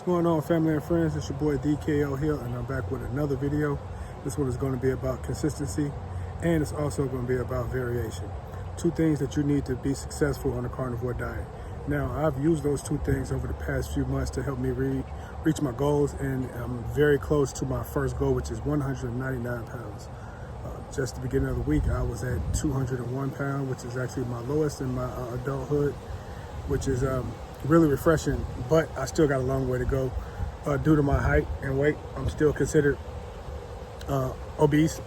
Going on, family and friends? It's your boy thekaelhill, and I'm back with another video. This one is going to be about consistency, and it's also going to be about variation. Two things that you need to be successful on a carnivore diet. Now, I've used those two things over the past few months to help me reach my goals, and I'm very close to my first goal, which is 199 pounds. Just the beginning of the week, I was at 201 pounds, which is actually my lowest in my adulthood, which is really refreshing, but I still got a long way to go. Due to my height and weight, I'm still considered obese,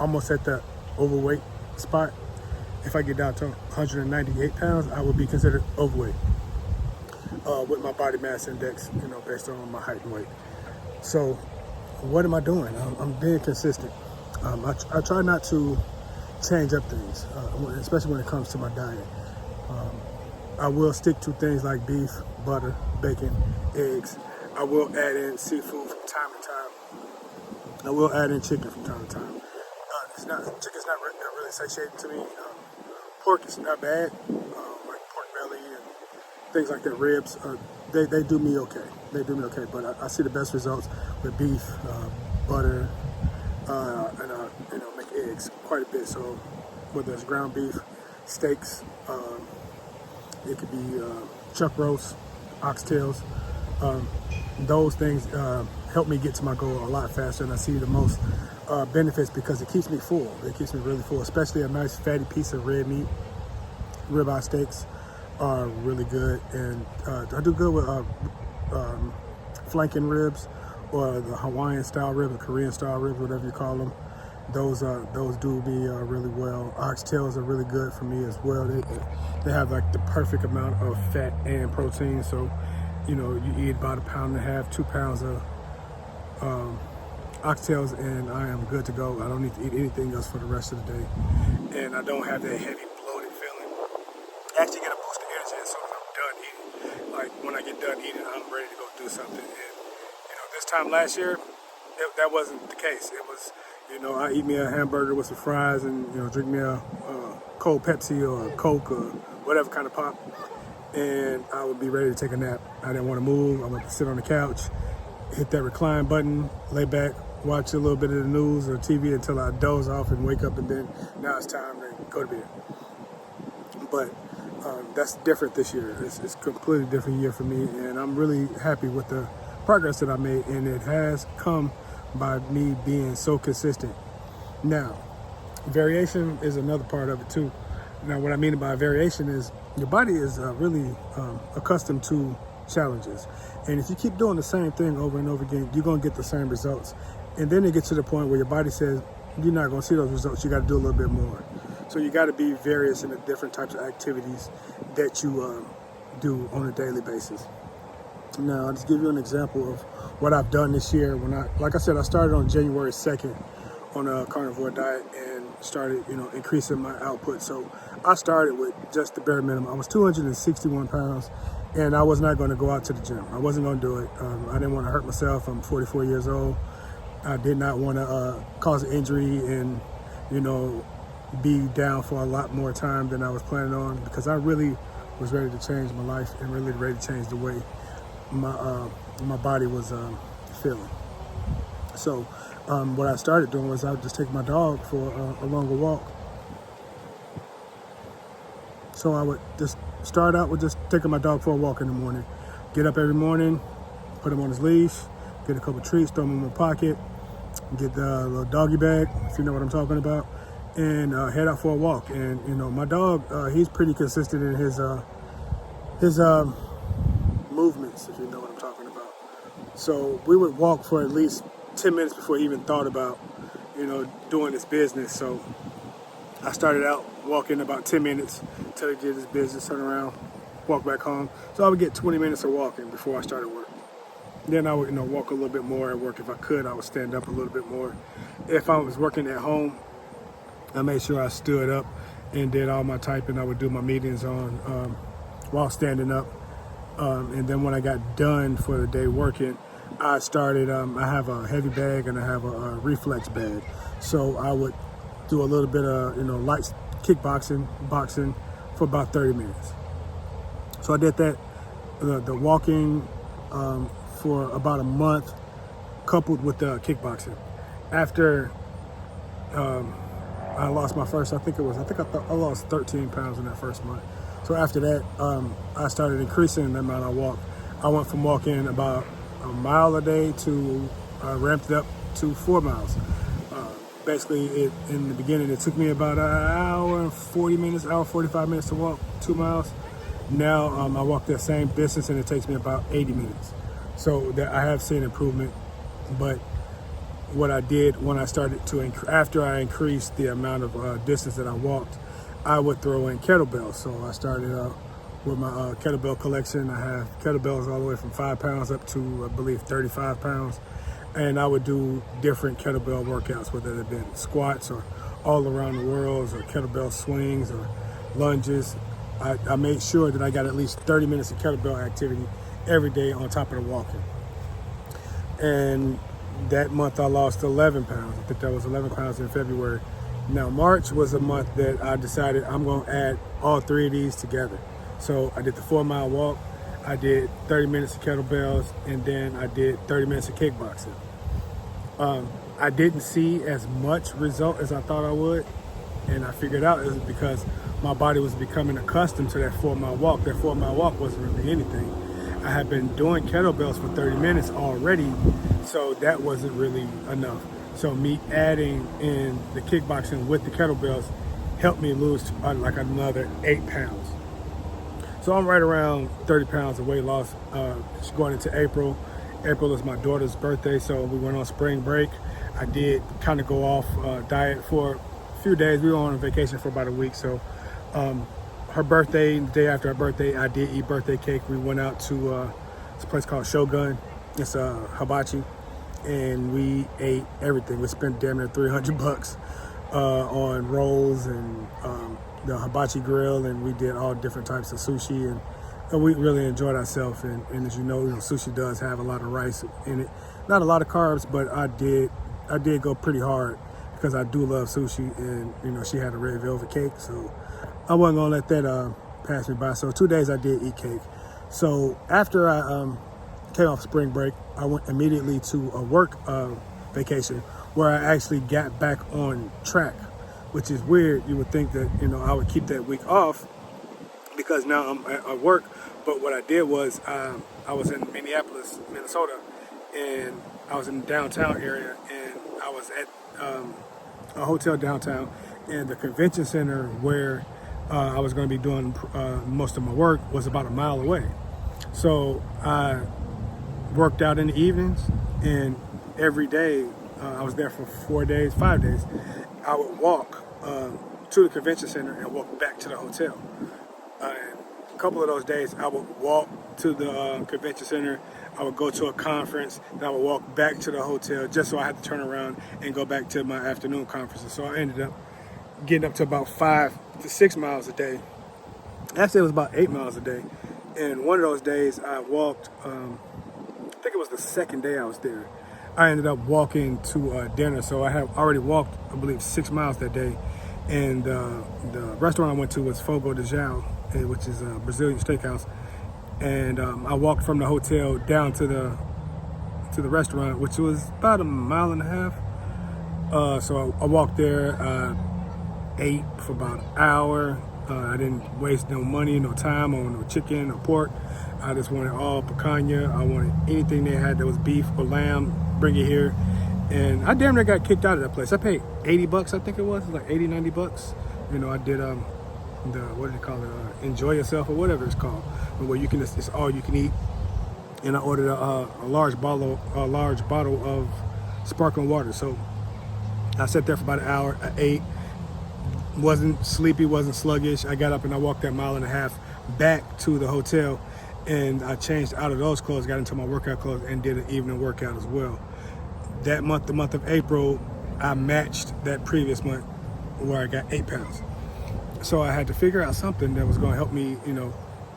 almost at the overweight spot. If I get down to 198 pounds, I would be considered overweight with my body mass index, based on my height and weight. So what am I doing? I'm being consistent. I try not to change up things, especially when it comes to my diet. I will stick to things like beef, butter, bacon, eggs. I will add in seafood from time to time. I will add in chicken from time to time. Chicken's not really satiating to me. Pork is not bad, like pork belly and things like that, ribs. They do me okay. They do me okay, but I see the best results with beef, butter, and make eggs quite a bit. So whether it's ground beef, steaks, it could be chuck roast, oxtails. Those things help me get to my goal a lot faster, and I see the most benefits because it keeps me full. It keeps me really full, especially a nice fatty piece of red meat. Ribeye steaks are really good, and I do good with flanking ribs, or the Hawaiian style rib, or Korean style ribs, whatever you call them. Those do me really well. Oxtails are really good for me as well. They have like the perfect amount of fat and protein. So, you eat about 1.5 pounds, 2 pounds of oxtails, and I am good to go. I don't need to eat anything else for the rest of the day, and I don't have that heavy bloated feeling. I actually get a boost of energy as soon as I'm done eating. Like when I get done eating, I'm ready to go do something. And this time last year, that wasn't the case. It was, I eat me a hamburger with some fries and, drink me a cold Pepsi or a Coke or whatever kind of pop, and I would be ready to take a nap. I didn't want to move. I went to sit on the couch, hit that recline button, lay back, watch a little bit of the news or TV until I doze off and wake up, and then now it's time to go to bed. But that's different this year. It's a completely different year for me, and I'm really happy with the progress that I made, and it has come by me being so consistent. Now, variation is another part of it too. Now, what I mean by variation is your body is really accustomed to challenges, and if you keep doing the same thing over and over again, you're going to get the same results. And then it gets to the point where your body says you're not going to see those results. You got to do a little bit more. So you got to be various in the different types of activities that you do on a daily basis. Now, I'll just give you an example of what I've done this year. Like I said, I started on January 2nd on a carnivore diet and started, increasing my output. So I started with just the bare minimum. I was 261 pounds, and I was not going to go out to the gym. I wasn't going to do it. I didn't want to hurt myself. I'm 44 years old. I did not want to cause an injury and, be down for a lot more time than I was planning on, because I really was ready to change my life and really ready to change the way my body was feeling. So what I started doing was I would just take my dog for a longer walk. So I would just start out with just taking my dog for a walk in the morning. Get up every morning, put him on his leash, get a couple treats, throw them in my pocket, get the little doggy bag, if you know what I'm talking about, and head out for a walk. And my dog, he's pretty consistent in his movements, if you know what I'm talking about. So we would walk for at least 10 minutes before he even thought about, doing his business. So I started out walking about 10 minutes until he did his business, turn around, walk back home. So I would get 20 minutes of walking before I started work. Then I would, walk a little bit more at work. If I could, I would stand up a little bit more. If I was working at home, I made sure I stood up and did all my typing. I would do my meetings on while standing up. And then when I got done for the day working, I started, I have a heavy bag and I have a reflex bag. So I would do a little bit of, light kickboxing, boxing for about 30 minutes. So I did that, the walking, for about a month, coupled with the kickboxing. After I lost my first, I think I lost 13 pounds in that first month. So after that, I started increasing the amount I walked. I went from walking about a mile a day to ramped it up to 4 miles. Basically, in the beginning, it took me about an hour and 40 minutes, hour 45 minutes to walk 2 miles. Now I walk that same distance and it takes me about 80 minutes. So that I have seen improvement, but what I did when I started to, after I increased the amount of distance that I walked, I would throw in kettlebells. So I started with my kettlebell collection. I have kettlebells all the way from 5 pounds up to, I believe, 35 pounds. And I would do different kettlebell workouts, whether it had been squats or all around the world, or kettlebell swings or lunges. I made sure that I got at least 30 minutes of kettlebell activity every day on top of the walking. And that month I lost 11 pounds. I think that was 11 pounds in February. Now March was a month that I decided I'm going to add all 3 of these together. So I did the 4 mile walk, I did 30 minutes of kettlebells, and then I did 30 minutes of kickboxing. I didn't see as much result as I thought I would, and I figured out it was because my body was becoming accustomed to that 4 mile walk. That 4 mile walk wasn't really anything. I had been doing kettlebells for 30 minutes already, so that wasn't really enough. So me adding in the kickboxing with the kettlebells helped me lose like another 8 pounds. So I'm right around 30 pounds of weight loss. It's going into April. April is my daughter's birthday, so we went on spring break. I did kind of go off diet for a few days. We were on a vacation for about a week. So her birthday, the day after her birthday, I did eat birthday cake. We went out to this place called Shogun. It's a hibachi, and we ate everything. We spent damn near $300 on rolls and the hibachi grill, and we did all different types of sushi, and we really enjoyed ourselves. And as you know, sushi does have a lot of rice in it, not a lot of carbs, but I did go pretty hard because I do love sushi, and she had a red velvet cake, so I wasn't gonna let that pass me by. So 2 days I did eat cake. So after I came off spring break, I went immediately to a work vacation where I actually got back on track, which is weird. You would think that I would keep that week off because now I'm at work. But what I did was I was in Minneapolis, Minnesota, and I was in the downtown area, and I was at a hotel downtown, and the convention center where I was going to be doing most of my work was about a mile away. So I worked out in the evenings, and every day I was there for 4 days, 5 days. I would walk to the convention center and walk back to the hotel. A couple of those days I would walk to the convention center, I would go to a conference, and I would walk back to the hotel just so I had to turn around and go back to my afternoon conferences. So I ended up getting up to about 5 to 6 miles a day. Actually, it was about 8 miles a day. And one of those days I walked, I think it was the second day I was there, I ended up walking to dinner. So I had already walked, I believe, 6 miles that day. And the restaurant I went to was Fogo de Chão, which is a Brazilian steakhouse. And I walked from the hotel down to the restaurant, which was about a mile and a half. So I walked there, ate for about an hour. I didn't waste no money, no time on no chicken or pork. I just wanted all picanha. I wanted anything they had that was beef or lamb, bring it here. And I damn near got kicked out of that place. I paid $80, I think it was like $80, $90. I did what do you call it? Enjoy yourself or whatever it's called, where you can it's all you can eat. And I ordered a large bottle of sparkling water. So I sat there for about an hour. I ate, wasn't sleepy, wasn't sluggish. I got up and I walked that mile and a half back to the hotel, and I changed out of those clothes, got into my workout clothes, and did an evening workout as well. That month, the month of April, I matched that previous month where I got 8 pounds. So I had to figure out something that was going to help me,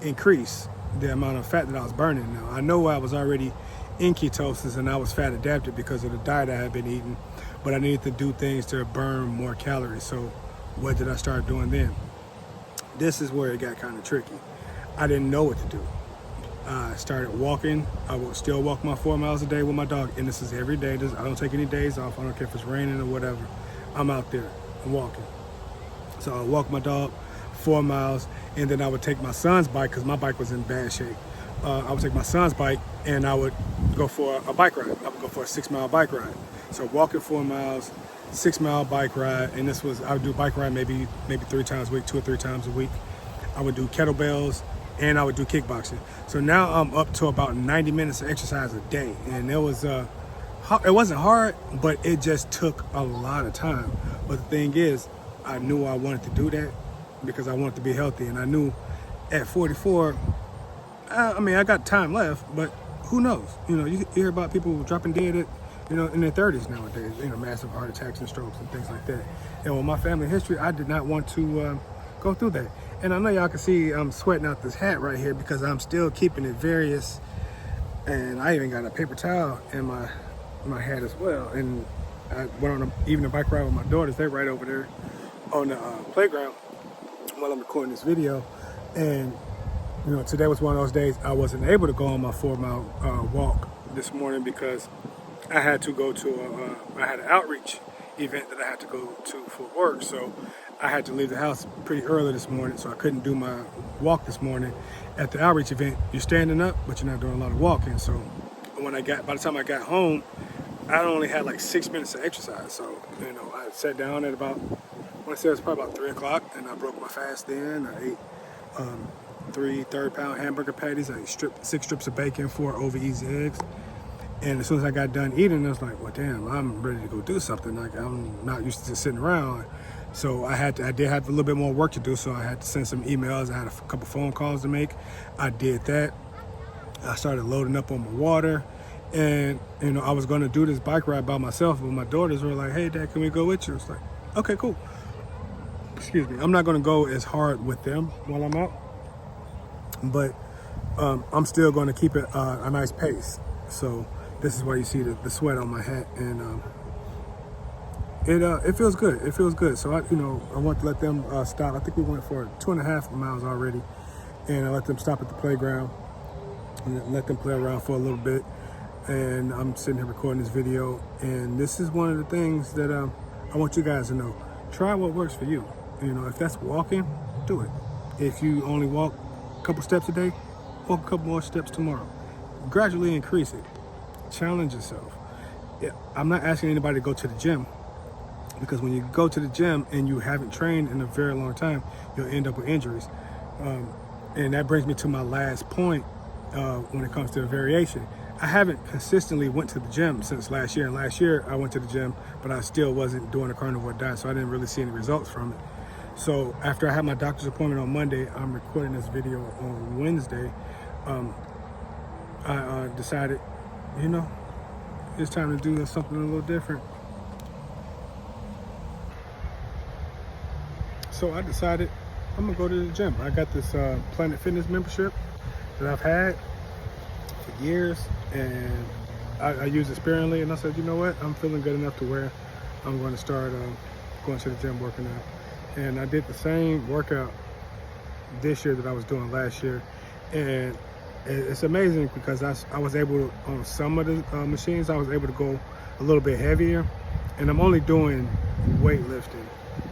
increase the amount of fat that I was burning. Now, I know I was already in ketosis and I was fat adapted because of the diet I had been eating, but I needed to do things to burn more calories. So what did I start doing then? This is where it got kind of tricky. I didn't know what to do. I started walking. I will still walk my 4 miles a day with my dog, and this is every day. I don't take any days off. I don't care if it's raining or whatever. I'm out there. I'm walking. So I walk my dog 4 miles, and then I would take my son's bike because my bike was in bad shape. I would take my son's bike, and I would go for a bike ride. I would go for a 6-mile bike ride. So walking 4 miles, 6-mile bike ride, and I would do bike ride maybe 3 times a week, 2 or 3 times a week. I would do kettlebells, and I would do kickboxing. So now I'm up to about 90 minutes of exercise a day, and it wasn't hard, but it just took a lot of time. But the thing is, I knew I wanted to do that because I wanted to be healthy, and I knew at 44, I got time left, but who knows? You hear about people dropping dead at, in their 30s nowadays, massive heart attacks and strokes and things like that. And with my family history, I did not want to go through that. And I know y'all can see I'm sweating out this hat right here because I'm still keeping it various. And I even got a paper towel in my hat as well. And I went on an evening bike ride with my daughters. They're right over there on the playground while I'm recording this video. And today was one of those days I wasn't able to go on my 4-mile walk this morning because I had to go to I had an outreach event that I had to go to for work. So I had to leave the house pretty early this morning, so I couldn't do my walk this morning. At the outreach event, you're standing up, but you're not doing a lot of walking. So by the time I got home, I only had like 6 minutes of exercise. So, I sat down at about, I want to say it was probably about 3 o'clock, and I broke my fast then. I ate 3 third-pound hamburger patties. I ate 6 strips of bacon, 4 over-easy eggs. And as soon as I got done eating, I was like, well, damn, I'm ready to go do something. Like, I'm not used to just sitting around. So I did have a little bit more work to do. So I had to send some emails. I had a couple phone calls to make. I did that. I started loading up on my water. And, I was going to do this bike ride by myself, but my daughters were like, hey, Dad, can we go with you? It's like, okay, cool. Excuse me. I'm not going to go as hard with them while I'm out. But I'm still going to keep it a nice pace. So this is why you see the sweat on my hat, and it feels good. It feels good. So I want to let them stop. I think we went for 2.5 miles already, and I let them stop at the playground and let them play around for a little bit. And I'm sitting here recording this video, and this is one of the things that I want you guys to know. Try what works for you. If that's walking, do it. If you only walk a couple steps a day, walk a couple more steps tomorrow. Gradually increase it. Challenge yourself. Yeah, I'm not asking anybody to go to the gym, because when you go to the gym and you haven't trained in a very long time, you'll end up with injuries. And that brings me to my last point when it comes to variation. I haven't consistently went to the gym since last year. And last year I went to the gym, but I still wasn't doing a carnivore diet, so I didn't really see any results from it. So after I had my doctor's appointment on Monday, I'm recording this video on Wednesday. I decided, it's time to do something a little different. So I decided I'm gonna go to the gym. I got this Planet Fitness membership that I've had for years, and I use it sparingly, and I said, you know what, I'm feeling good enough to where I'm going to start going to the gym, working out. And I did the same workout this year that I was doing last year, and it's amazing because I was able to, on some of the machines, I was able to go a little bit heavier, and I'm only doing weightlifting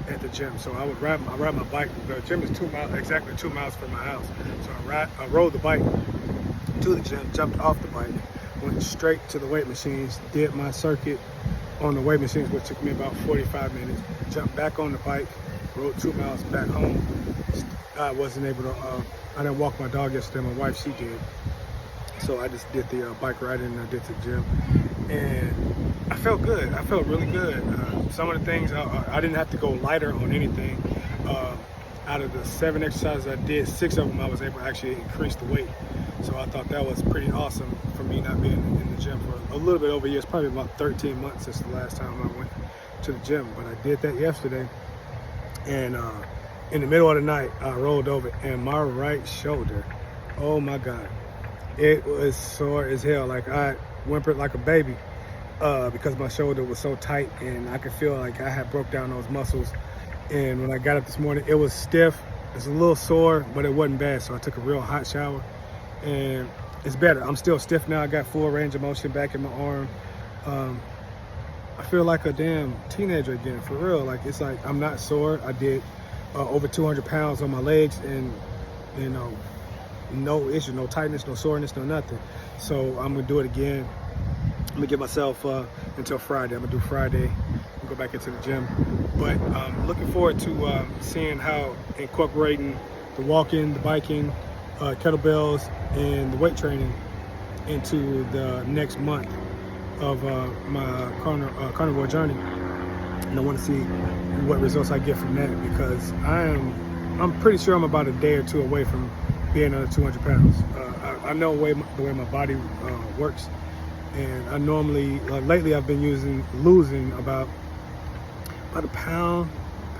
at the gym. So I ride my bike. The gym is exactly 2 miles from my house. So I rode the bike to the gym, jumped off the bike, went straight to the weight machines, did my circuit on the weight machines, which took me about 45 minutes, jumped back on the bike, rode 2 miles back home. I wasn't able to, I didn't walk my dog yesterday, my wife, she did. So I just did the bike ride and I did to the gym. And I felt good, I felt really good. Some of the things, I didn't have to go lighter on anything. Out of the 7 exercises I did, 6 of them I was able to actually increase the weight. So I thought that was pretty awesome for me not being in the gym for a little bit over a year. It's probably about 13 months since the last time I went to the gym. But I did that yesterday. And in the middle of the night, I rolled over and my right shoulder, oh my God, it was sore as hell. Like I whimpered like a baby because my shoulder was so tight, and I could feel like I had broke down those muscles. And when I got up this morning, it was stiff. It was a little sore, but it wasn't bad. So I took a real hot shower, and it's better. I'm still stiff now. I got full range of motion back in my arm. I feel like a damn teenager again, for real. Like, it's like I'm not sore. I did over 200 pounds on my legs, and you know, no issue, no tightness, no soreness, no nothing. So I'm gonna do it again. I'm gonna give myself until Friday. I'm gonna do Friday and go back into the gym. But looking forward to seeing how incorporating the walking, the biking, kettlebells, and the weight training into the next month of my carnivore journey. And I want to see what results I get from that, because I'm pretty sure I'm about a day or two away from being under 200 pounds. I know the way my body works, and I normally, lately I've been losing about a pound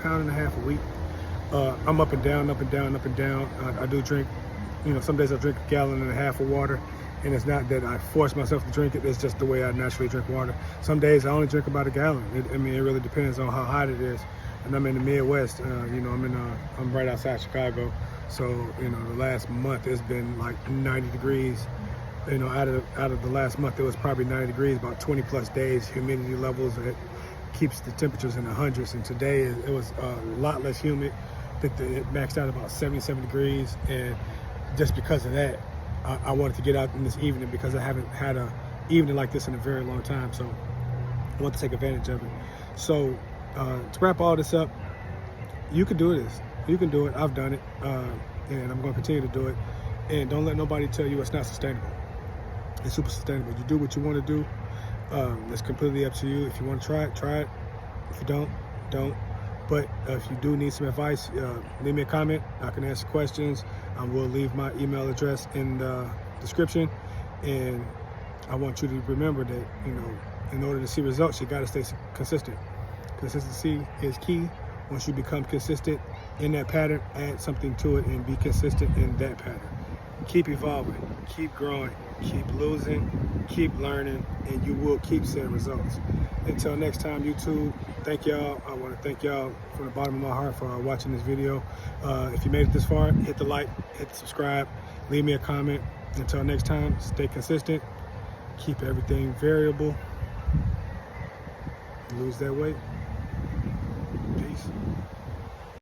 and a half a week. I'm up and down, up and down, up and down. I do drink, some days I drink a gallon and a half of water, and it's not that I force myself to drink it, it's just the way I naturally drink water. Some days I only drink about a gallon. It really depends on how hot it is. And I'm in the Midwest, I'm right outside Chicago. So, the last month it's been like 90 degrees. Out of the last month it was probably 90 degrees, about 20 plus days, humidity levels that keeps the temperatures in the hundreds. And today it was a lot less humid. I think that it maxed out about 77 degrees. And just because of that, I wanted to get out in this evening, because I haven't had a evening like this in a very long time. So I want to take advantage of it. So to wrap all this up, you can do this. You can do it. I've done it, and I'm going to continue to do it. And don't let nobody tell you it's not sustainable. It's super sustainable. You do what you want to do. It's completely up to you. If you want to try it, try it. If you don't. But if you do need some advice, leave me a comment. I can answer questions. I will leave my email address in the description. And I want you to remember that, in order to see results, you got to stay consistent. Consistency is key. Once you become consistent in that pattern, add something to it and be consistent in that pattern. Keep evolving, keep growing, keep losing, keep learning, and you will keep seeing results. Until next time, YouTube, thank y'all. I want to thank y'all from the bottom of my heart for watching this video. If you made it this far, hit the like, hit the subscribe, leave me a comment. Until next time, stay consistent, keep everything variable, lose that weight.